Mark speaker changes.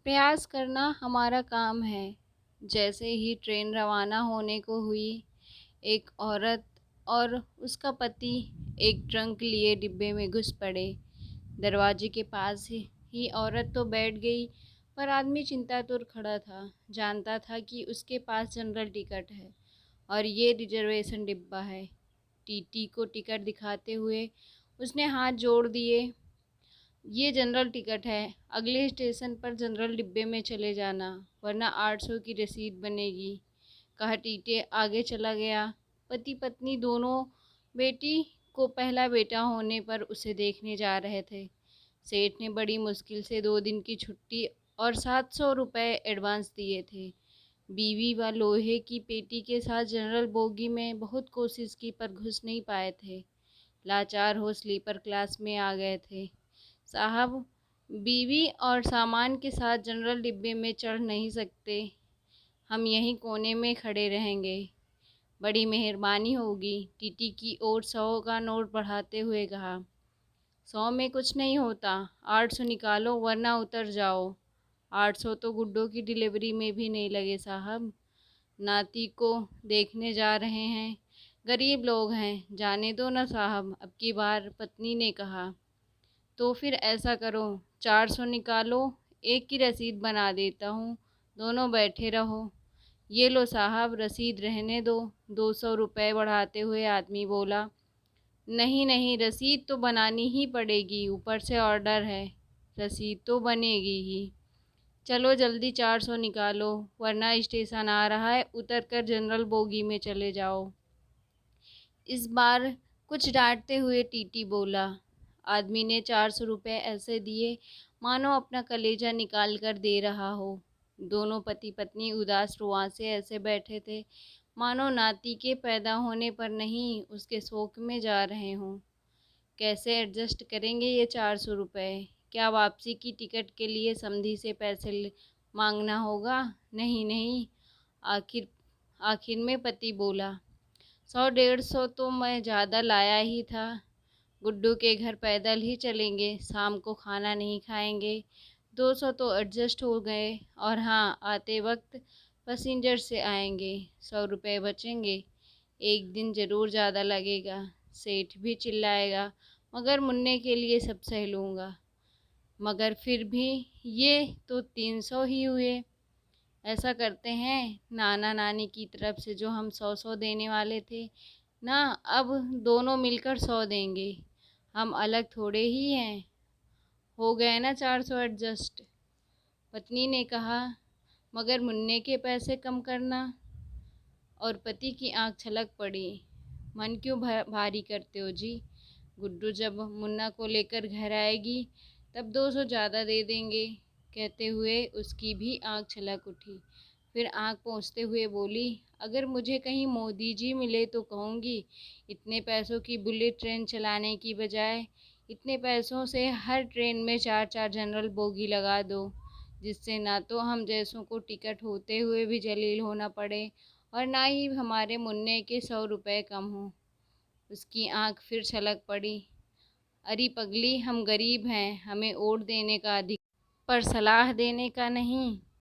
Speaker 1: प्रयास करना हमारा काम है। जैसे ही ट्रेन रवाना होने को हुई, एक औरत और उसका पति एक ट्रंक लिए डिब्बे में घुस पड़े। दरवाजे के पास ही औरत तो बैठ गई, पर आदमी चिंतातुर खड़ा था। जानता था कि उसके पास जनरल टिकट है और ये रिजर्वेशन डिब्बा है। टीटी को टिकट दिखाते हुए उसने हाथ जोड़ दिए। ये जनरल टिकट है, अगले स्टेशन पर जनरल डिब्बे में चले जाना, वरना 800 की रसीद बनेगी, कहा। टीटी आगे चला गया। पति पत्नी दोनों बेटी को पहला बेटा होने पर उसे देखने जा रहे थे। सेठ ने बड़ी मुश्किल से 2 दिन की छुट्टी और 700 रुपये एडवांस दिए थे। बीवी व लोहे की पेटी के साथ जनरल बोगी में बहुत कोशिश की, पर घुस नहीं पाए थे। लाचार हो स्लीपर क्लास में आ गए थे। साहब, बीवी और सामान के साथ जनरल डिब्बे में चढ़ नहीं सकते, हम यहीं कोने में खड़े रहेंगे, बड़ी मेहरबानी होगी। टीटी की ओर 100 का नोट बढ़ाते हुए कहा। 100 में कुछ नहीं होता, 800 निकालो वरना उतर जाओ। 800 तो गुड्डों की डिलीवरी में भी नहीं लगे साहब। नाती को देखने जा रहे हैं, गरीब लोग हैं, जाने दो ना साहब, अब की बार। पत्नी ने कहा। तो फिर ऐसा करो, 400 निकालो, एक की रसीद बना देता हूँ, दोनों बैठे रहो। ये लो साहब, रसीद रहने दो। 200 रुपये बढ़ाते हुए आदमी बोला। नहीं नहीं, रसीद तो बनानी ही पड़ेगी, ऊपर से ऑर्डर है, रसीद तो बनेगी ही। चलो जल्दी 400 निकालो, वरना स्टेशन आ रहा है, उतर कर जनरल बोगी में चले जाओ। इस बार कुछ डांटते हुए टीटी बोला। आदमी ने 400 रुपये ऐसे दिए मानो अपना कलेजा निकाल कर दे रहा हो। दोनों पति पत्नी उदास रुआं से ऐसे बैठे थे मानो नाती के पैदा होने पर नहीं, उसके शोक में जा रहे हों। कैसे एडजस्ट करेंगे ये 400 रुपये? क्या वापसी की टिकट के लिए समधी से पैसे मांगना होगा? नहीं नहीं। आखिर आखिर में पति बोला। 100-150 तो मैं ज़्यादा लाया ही था। गुड्डू के घर पैदल ही चलेंगे, शाम को खाना नहीं खाएंगे। 200 तो एडजस्ट हो गए, और हाँ, आते वक्त पैसेंजर से आएंगे, 100 रुपये बचेंगे। एक दिन ज़रूर ज़्यादा लगेगा, सेठ भी चिल्लाएगा, मगर मुन्ने के लिए सब सह लूँगा। मगर फिर भी ये तो 300 ही हुए। ऐसा करते हैं, नाना नानी की तरफ से जो हम 100-100 देने वाले थे ना, अब दोनों मिलकर 100 देंगे। हम अलग थोड़े ही हैं। हो गए ना 400 एडजस्ट। पत्नी ने कहा। मगर मुन्ने के पैसे कम करना। और पति की आंख छलक पड़ी। मन क्यों भारी करते हो जी? गुड्डू जब मुन्ना को लेकर घर आएगी तब 200 ज़्यादा दे देंगे, कहते हुए उसकी भी आंख छलक उठी। फिर आंख पोंछते हुए बोली, अगर मुझे कहीं मोदी जी मिले तो कहूँगी, इतने पैसों की बुलेट ट्रेन चलाने की बजाय इतने पैसों से हर ट्रेन में 4-4 जनरल बोगी लगा दो, जिससे ना तो हम जैसों को टिकट होते हुए भी जलील होना पड़े और ना ही हमारे मुन्ने के 100 रुपये कम हों। उसकी आंख फिर छलक पड़ी। अरे पगली, हम गरीब हैं, हमें वोट देने का अधिकार, पर सलाह देने का नहीं।